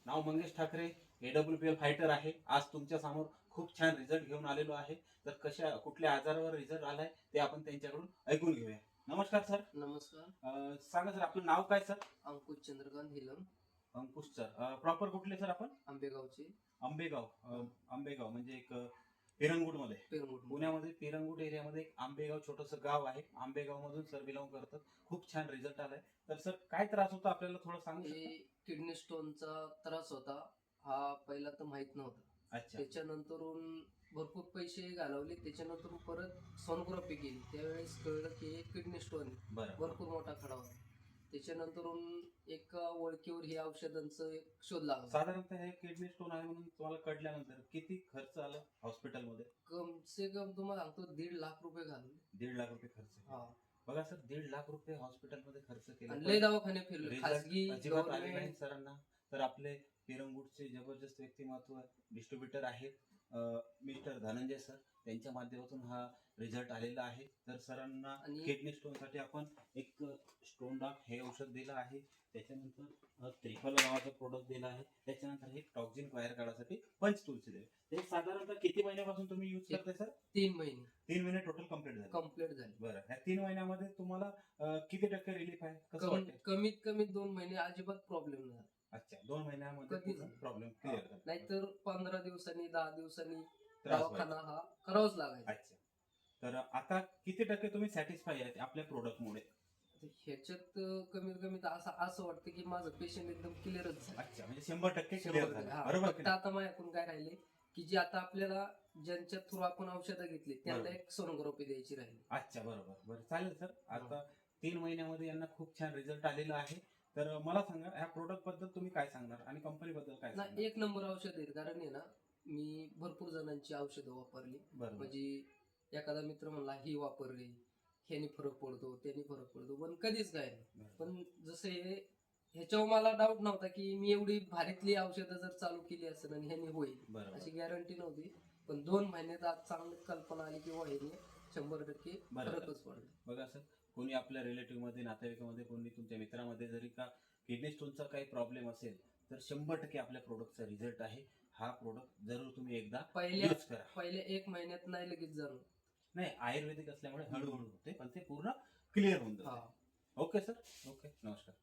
नाव Mangesh Thackeray, AWPL fighter आहे. आज तुमच्या समोर खूप छान रिझल्ट घेऊन आलेलो आहे. तर कुठल्या आजारावर रिझल्ट आलाय ते आपण त्यांच्याकडून ऐकून घेऊया. नमस्कार सर. नमस्कार. सांगा सर, आपलं नाव काय सर? अंकुश चंद्रकांत हिलम, अंकुश सर. प्रॉपर कुठले सर आपण? आंबेगावचे. आंबेगाव. आंबेगाव म्हणजे एक पिरंगुटमध्ये, पेरंगुट पुण्यामध्ये पिरंगुट एरियामध्ये एक आंबेगाव छोटंसं गाव आहे. आंबेगाव मधून सर बिलॉंग करतात. खूप छान रिझल्ट आलाय. तर सर काय त्रास होता आपल्याला थोडं सांगू शकता? हे किडनी स्टोनचा त्रास होता. हा पहिला तर माहित नव्हता. अच्छा. त्याच्यानंतरून भरपूर पैसे घालवले. त्याच्यानंतर परत सोनोग्राफी केली. त्यावेळेस कळलं की किडनी स्टोन बरं. भरपूर मोठा खडा होता. त्याच्यानंतरून एका ओळखीवर हे औषधांचा एक शोध लागला. साधारणतः हे किडनी स्टोन आहे म्हणून तुम्हाला कळल्यानंतर किती खर्च आला हॉस्पिटलमध्ये? कम से कम तुम्हाला सांगतो 1.5 लाख रुपये घालवले. 1.5 लाख रुपये खर्च केला. हा. बघा सर, 1.5 लाख रुपये हॉस्पिटलमध्ये खर्च केला, आणि लय दवाखाने फिरले, रिझल्ट खासगी, अजिबात आले नाही गव्हर्नमेंट. सरांना. तर आपले पिरंगुटचे जबरदस्त व्यक्तिमत्व डिस्ट्रीब्युटर आहेत मिस्टर धनंजय सर, त्यांच्या माध्यमातून हा रिझल्ट आलेला आहे. तर सरांना आणि किडनी स्टोन साठी आपण एक स्टोन डॉक हे औषध दिलं आहे. त्याच्यानंतर त्रिफल नावाचं प्रोडक्ट दिलं आहे. त्याच्यानंतर एक टॉक्झिन बाहेर काढण्यासाठी पंचतुलसी दिले. ते साधारणतः किती महिन्यापासून तुम्ही युज करताय सर? 3 महिने 3 महिने टोटल कंप्लीट झाले. बरं, ह्या 3 महिन्यामध्ये तुम्हाला किती टक्के रिलीफ आहे, कसं वाटतंय? कमीत कमी 2 महिने अजिबात प्रॉब्लेम नाही. अच्छा, 2 महिन्यामध्ये कधीच प्रॉब्लेम क्लिअर झाला. नाहीतर 15 दिवसांनी 10 दिवसांनी त्रास दवाखाना हा करावाच लागायचा. अच्छा. तर आता किती टक्के तुम्ही सॅटिस्फाय आहेत आपल्या प्रोडक्टमुळे? ह्याच्यात कमीत कमी तर असं वाटतं की माझं पेशंट एकदम क्लिअरच झालं. अच्छा, म्हणजे 100% 100%. क्लिअर झालं. हा, बरोबर की फक्त नाही? आता माझ्याकडून काय राहिले की जे आता आपल्याला ज्यांच्या थ्रू आपण औषधं घेतली त्यांना बरोबर. एक सोनोग्राफी द्यायची राहिली. अच्छा, बरोबर. बरं, चालेल सर. आता 3 महिन्यामध्ये यांना खूप छान रिझल्ट आलेला आहे. तर मला सांगा, ह्या प्रोडक्ट बद्दल तुम्ही काय सांगणार आणि कंपनी बद्दल काय ना सांगणार? एक नंबर औषध आहे. कारण आहे ना, मी भरपूर जणांची औषधं वापरली. बरोबर. म्हणजे एखादा मित्र म्हणला ही वापर रे, ह्यानी फरक पडतो, त्यानी फरक पडतो, पण कधीच काय नाही. बरोबर. पण जसं ह्याच्यावर मला डाऊट नव्हता की मी एवढी भारीतली औषधं जर चालू केली असेल आणि ह्यानी होईल बरोबर. अशी गॅरंटी नव्हती. पण 2 महिन्यात आज चांगली कल्पना आली की ह्याने 100% बरोबर. फरकच पडला. बघा सर, कोणी आपल्या रिलेटिव्ह मध्ये, नातेवाईकामध्ये, कोणी तुमच्या मित्रामध्ये जरी का किडनी स्टोनचा काही प्रॉब्लेम असेल तर 100% आपल्या प्रोडक्टचा रिझल्ट आहे. हा प्रोडक्ट जरूर तुम्ही एकदा यूज करा. पहिल्या 1 महिन्यात नाही लगेच जाणवत. नाही, आयुर्वेदिक असल्यामुळे हळूहळू होते, पण ते पूर्ण क्लिअर होऊन जाते. Okay sir. ओके, नमस्कार.